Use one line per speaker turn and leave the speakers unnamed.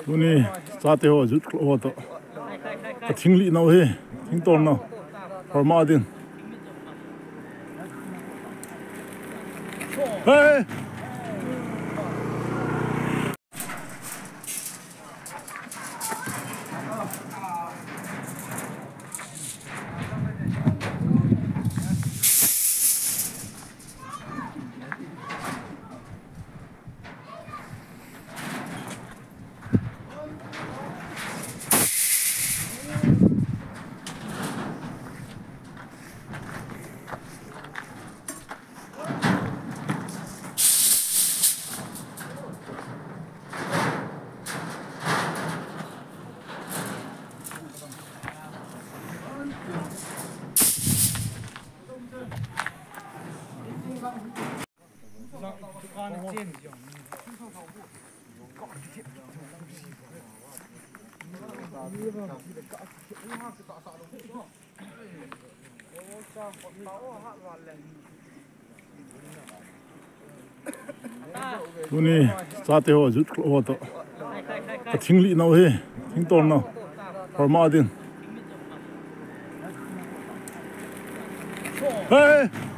Tuni sate ho jut ho to thingli no he thing ton no forma din hey Tuni sate ho jut ho to thingli no he thing ton no forma din hey